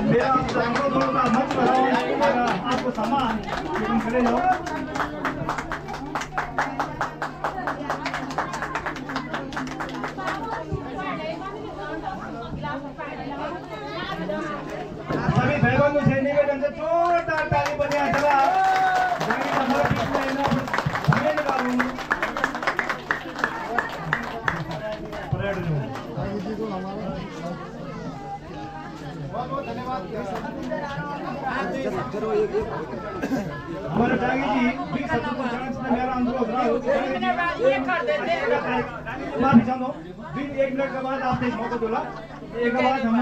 मेरा मंच बनाओ, आपको सामान खड़े जाओ। सभी भाई बहनों से निवेदन से जोरदार ताली बजाएं। चला हमारे जागी जी भी सत्तर चांस में मेरा अनुरोध रहा एक मिनट के बाद आपने मौका बोला एक बाद हम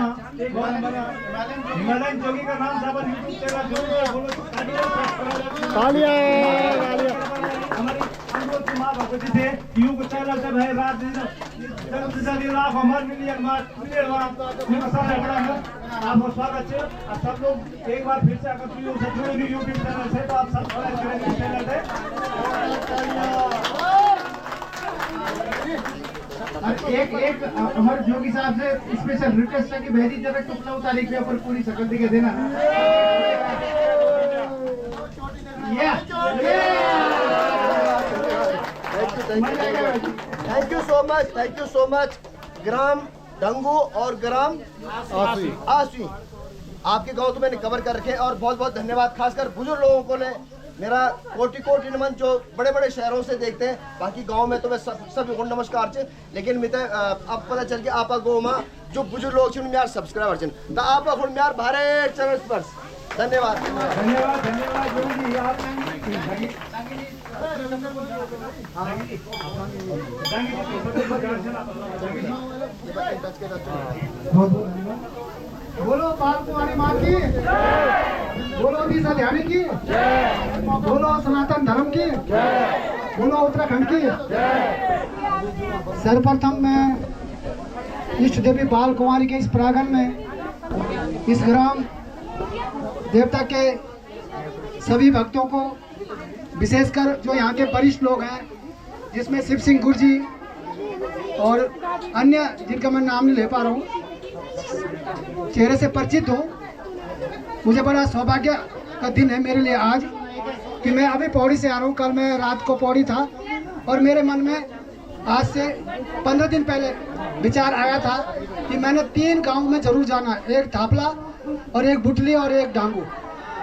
हिमालयन जोगी का नाम साहब यूट्यूब चैनल जोड़ो बोलो तालियां हमारी अनुरोध की मां भगवती से यूट्यूब चैनल से भाई रात दिन लाख हमारे मिलियन आपको स्वागत है। आप सब लोग एक बार फिर से अगर जुड़े भी यूट्यूब चैनल से तो आप सब्सक्राइब करें चैनल है। एक हमारे जोगी साहब से स्पेशल रिक्वेस्ट है कि भेजी जरा टुकड़ा तारीख के ऊपर पूरी शक्ल दिखे देना। थैंक यू सो मच ग्राम डंगू और ग्राम आसवी आपके गांव तो मैंने कवर कर रखे और बहुत बहुत धन्यवाद। खासकर बुजुर्ग लोगों को ले मेरा कोटि कोटि नमन जो बड़े बड़े शहरों से देखते हैं, बाकी गांव में तो मैं सब को नमस्कार छे, लेकिन मिते अब पता चल गया आपा गांव में जो बुजुर्ग लोग छे मेरे सब्सक्राइबर छे तो आप अपन मेरे भारत चैनल पर धन्यवाद धन्यवाद धन्यवाद जोगी जी आप बोलो बाल कुमारी माँ की, बोलो दिशा ध्यानी की, बोलो सनातन धर्म की, बोलो उत्तराखंड की। सर्वप्रथम मैं इष्ट देवी बाल कुमारी के इस प्रांगण में इस ग्राम देवता के सभी भक्तों को, विशेषकर जो यहाँ के वरिष्ठ लोग हैं जिसमें शिव सिंह गुरु जी और अन्य जिनका मैं नाम नहीं ले पा रहा हूँ, चेहरे से परिचित हूँ। मुझे बड़ा सौभाग्य का दिन है मेरे लिए आज कि मैं अभी पौड़ी से आ रहा हूँ। कल मैं रात को पौड़ी था और मेरे मन में आज से 15 दिन पहले विचार आया था कि मैंने 3 गांव में जरूर जाना, एक थापला और एक बुटली और एक डांगू,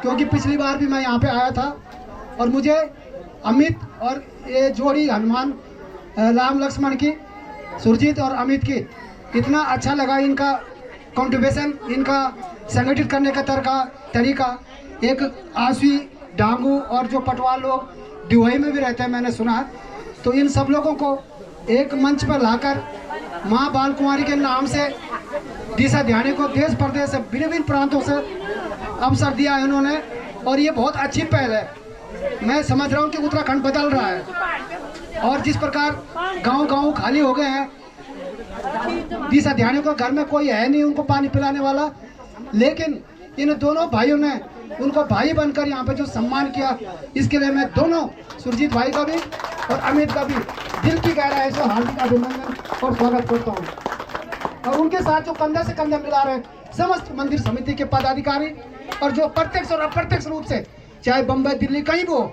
क्योंकि पिछली बार भी मैं यहाँ पे आया था और मुझे अमित और ये जोड़ी हनुमान राम लक्ष्मण की, सुरजीत और अमित की इतना अच्छा लगा। इनका कंट्रीब्यूशन, इनका संगठित करने का तरीका, एक आसवी डांगू और जो पटवाल लोग डिवई में भी रहते हैं मैंने सुना है, तो इन सब लोगों को एक मंच पर लाकर माँ बाल कुमारी के नाम से दिशा ध्यानी को देश प्रदेश से भिन्न भिन्न प्रांतों से अवसर दिया है इन्होंने और ये बहुत अच्छी पहल है। मैं समझ रहा हूँ कि उत्तराखंड बदल रहा है और जिस प्रकार गांव खाली हो गए हैं, दिशा ध्यानी को घर में कोई है नहीं उनको पानी पिलाने वाला, लेकिन इन दोनों भाइयों ने उनको भाई बनकर यहाँ पे जो सम्मान किया, इसके लिए मैं दोनों सुरजीत भाई का भी और अमित का भी दिल की गहराई से हार्दिक अभिनंदन और स्वागत करता हूँ। और उनके साथ जो कंधे से कंधे मिला रहे समस्त मंदिर समिति के पदाधिकारी और जो प्रत्यक्ष और अप्रत्यक्ष रूप से चाहे बम्बई दिल्ली कहीं भी हो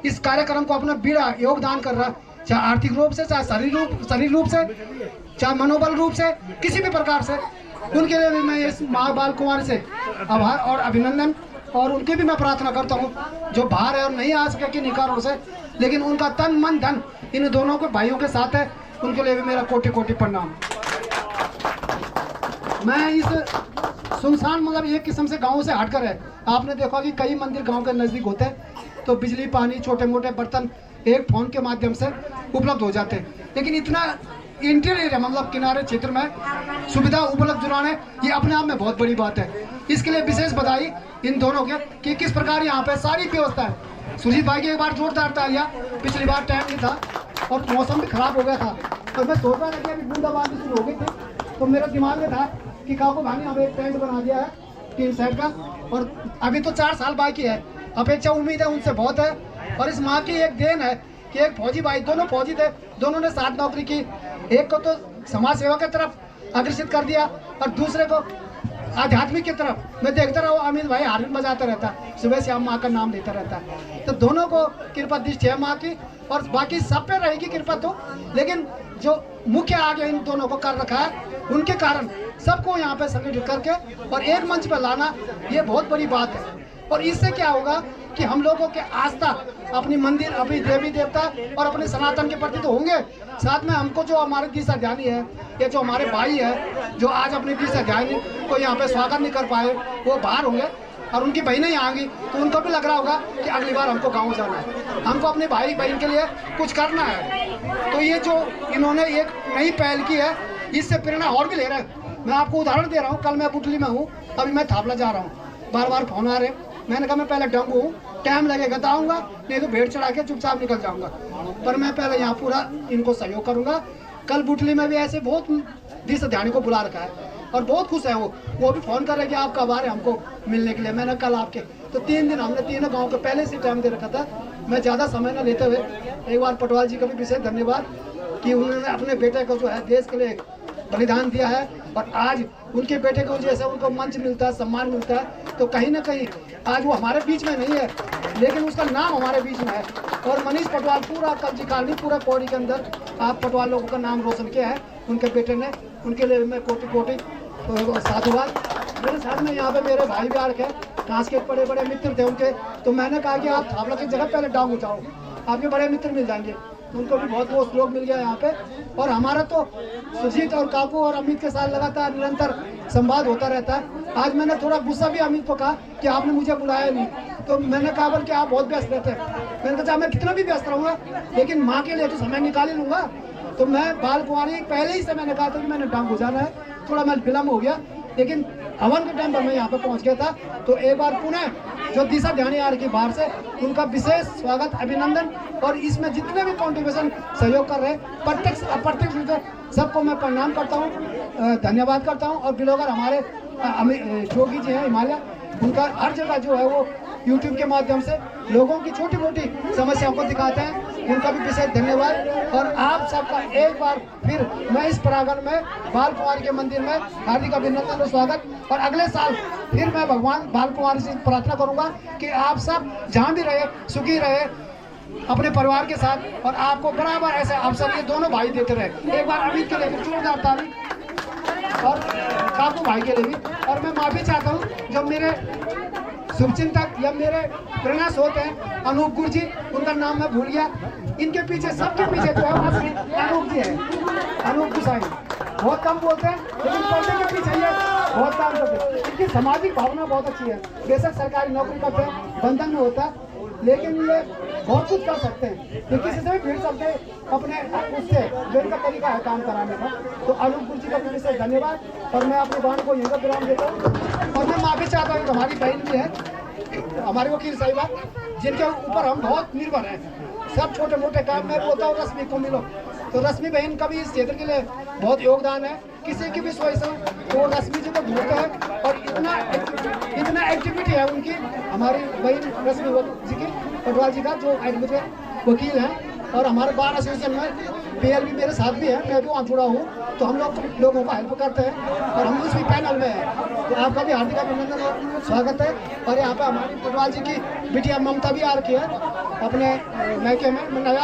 इस कार्यक्रम को अपना बीड़ा योगदान कर रहा, चाहे आर्थिक रूप से, चाहे शरीर रूप से, चाहे मनोबल रूप से, किसी भी प्रकार से, उनके लिए भी मैं इस माँ बाल कुमारी से आभार और अभिनंदन और उनकी भी मैं प्रार्थना करता हूँ जो बाहर है और नहीं आ सके कि निकारों से, लेकिन उनका तन मन धन इन दोनों के भाइयों के साथ है, उनके लिए भी मेरा कोटि कोटि प्रणाम। मैं इस सुनसान मतलब एक किस्म से गाँव से हटकर है, आपने देखा कि कई मंदिर गाँव के नज़दीक होते हैं तो बिजली पानी छोटे मोटे बर्तन एक फोन के माध्यम से उपलब्ध हो जाते हैं, लेकिन इतना इंटीरियर है मतलब किनारे क्षेत्र में सुविधा उपलब्ध दिलाने ये अपने आप में बहुत बड़ी बात है। इसके लिए विशेष बधाई इन दोनों के कि किस प्रकार यहाँ पे सारी व्यवस्था है। सुरजीत भाई की एक बार जोरदार तालियां, पिछली बार टाइम नहीं था और मौसम भी खराब हो गया था तो मैं सोच रहा था कि अभी बूंदाबांदी शुरू हो गई थी तो मेरे दिमाग में था कि काकू भाई ने हमें एक टेंट बना दिया है 3 सेट का और अभी तो 4 साल बाकी है, अपेक्षा उम्मीद है उनसे बहुत है और इस माँ की एक देन है कि एक फौजी भाई, दोनों फौजी थे, दोनों ने साथ नौकरी की, एक को तो समाज सेवा की तरफ अग्रसित कर दिया और दूसरे को आध्यात्मिक की तरफ मैं देखता रहा हूँ। अमित भाई हारमोनियम बजाता रहता है, सुबह से माँ का नाम लेता रहता है। तो दोनों को कृपा दृष्टि है माँ की, और बाकी सब पे रहेगी कृपा तो। लेकिन जो मुख्य आगे इन दोनों को कर रखा है, उनके कारण सबको यहाँ पे संगठित करके और एक मंच पर लाना, ये बहुत बड़ी बात है। और इससे क्या होगा कि हम लोगों के आस्था अपनी मंदिर, अपनी देवी देवता और अपने सनातन के प्रति तो होंगे, साथ में हमको जो हमारे दिशा ध्यानी है, ये जो हमारे भाई है जो आज अपनी दिशा ध्यानी को यहाँ पे स्वागत नहीं कर पाए, वो बाहर होंगे और उनकी बहनें यहाँ आएंगी, तो उनको भी लग रहा होगा कि अगली बार हमको गाँव जाना है, हमको अपने भाई बहन के लिए कुछ करना है। तो ये जो इन्होंने एक नई पहल की है, इससे प्रेरणा और भी ले रहे हैं। मैं आपको उदाहरण दे रहा हूँ, कल मैं बुटली में हूँ, अभी मैं थापला जा रहा हूँ, बार बार फोन आ रहे, मैंने कहा मैं पहले डंगू हूँ, टाइम लगेगा तो आऊँगा, नहीं तो भेड़ चढ़ा के चुपचाप निकल जाऊँगा, पर मैं पहले यहाँ पूरा इनको सहयोग करूँगा। कल बुटली में भी ऐसे बहुत दिशा ध्यानी को बुला रखा है और बहुत खुश है वो भी फ़ोन कर रहे कि आप कब आ रहे हैं हमको मिलने के लिए। मैंने कल आपके तो 3 दिन हमने तीनों गाँव को पहले से टाइम दे रखा था। मैं ज़्यादा समय न लेते हुए एक बार पटवाल जी का भी विशेष धन्यवाद कि उन्होंने अपने बेटे को जो है देश के लिए बलिदान दिया है, और आज उनके बेटे को जैसे उनको मंच मिलता है, सम्मान मिलता है, तो कहीं ना कहीं आज वो हमारे बीच में नहीं है, लेकिन उसका नाम हमारे बीच में है। और मनीष पटवाल पूरा कब्जी कॉलोनी, पूरा पौड़ी के अंदर आप पटवाल लोगों का नाम रोशन किया है उनके बेटे ने, उनके लिए मैं कोटि कोटि साधुवाद। मेरे साथ में यहाँ पे मेरे भाई भी आ रखे, कांस के बड़े बड़े मित्र थे उनके, तो मैंने कहा कि आप थापला की जगह पहले डांग उठाओ, आपके बड़े मित्र मिल जाएंगे, उनको भी बहुत बहुत लोग मिल गया यहाँ पे। और हमारा तो सुजीत और काकू और अमित के साथ लगातार निरंतर संवाद होता रहता है। आज मैंने थोड़ा गुस्सा भी अमित को कहा कि आपने मुझे बुलाया नहीं, तो मैंने कहा बल्कि आप बहुत व्यस्त रहते हैं। मैंने कहा मैं कितना भी व्यस्त रहूँगा, लेकिन माँ के लिए तो समय निकाल ही लूँगा। तो मैं बाल कुंवारी पहले ही से मैंने कहा था कि मैंने डांग गुजारना है, थोड़ा मैं विलम्ब हो गया, लेकिन हवन के टाइम पर मैं यहाँ पे पहुँच गया था। तो एक बार पुनः जो दिशा ध्यानी आ रही बाहर से, उनका विशेष स्वागत, अभिनंदन, और इसमें जितने भी कॉन्ट्रीब्यूशन सहयोग कर रहे हैं प्रत्यक्ष अप्रत्यक्ष रूप से सबको मैं प्रणाम करता हूँ, धन्यवाद करता हूँ। और ब्लॉगर हमारे जोगी जी हैं हिमालय, उनका हर जगह जो है वो यूट्यूब के माध्यम से लोगों की छोटी मोटी समस्याओं को दिखाते हैं, उनका भी विशेष धन्यवाद। और आप सबका एक बार फिर मैं इस प्रांगण में बाल कुंवारी के मंदिर में हार्दिक अभिनंदन और स्वागत। और अगले साल फिर मैं भगवान बाल कुंवारी से प्रार्थना करूंगा कि आप सब जहाँ भी रहे सुखी रहे अपने परिवार के साथ, और आपको बराबर ऐसे अवसर ये दोनों भाई देते रहे। एक बार अमित के लिए भी जोरदार ताली, और काकू भाई के लिए भी। और मैं माफी चाहता हूँ जब मेरे शुभचिंतक या मेरे प्रेरणा स्रोत हैं अनूप गुरु जी, उनका नाम मैं भूल गया, इनके पीछे सबके पीछे जो है असली अनूप जी है, अनूप गुसाई। बहुत कम बोलते हैं लेकिन पर्दे के पीछे ये बहुत काम करते हैं। इनकी सामाजिक भावना बहुत अच्छी है, बेशक सरकारी नौकरी करते हैं, बंधन में होता है, लेकिन ये बहुत कुछ कर सकते हैं, ये किसी से भी भिड़ सकते हैं अपने उससे जो इनका तरीका है काम कराने का। तो अनूप गुरु जी का भी से धन्यवाद, और मैं अपने बाण को यहीं पर विराम देता हूँ। और मैं माफी चाहता हूँ, हमारी बहन भी है, हमारे वकील साहिबा, जिनके ऊपर हम बहुत निर्भर हैं, सब छोटे मोटे काम में बोलता हूँ रश्मि को मिलो, तो रश्मि बहन का भी इस क्षेत्र के लिए बहुत योगदान है। किसी की भी सोच तो रश्मि जी तो ढूंढते हैं, और इतना एक्टिविटी है उनकी, हमारी बहन रश्मि जी की पटवाल जी का, जो एडवोकेट वकील हैं, और हमारे बार एसोसिएशन में पीएल भी मेरे साथ भी है, मैं भी वहाँ जुड़ा हूँ, तो हम लोगों का हेल्प करते हैं, और हम उस भी पैनल में हैं। तो आपका भी हार्दिक अभिनंदन और स्वागत है। और यहाँ पे हमारी पटवाल जी की बिटिया ममता भी आ रखी है अपने मैके में नया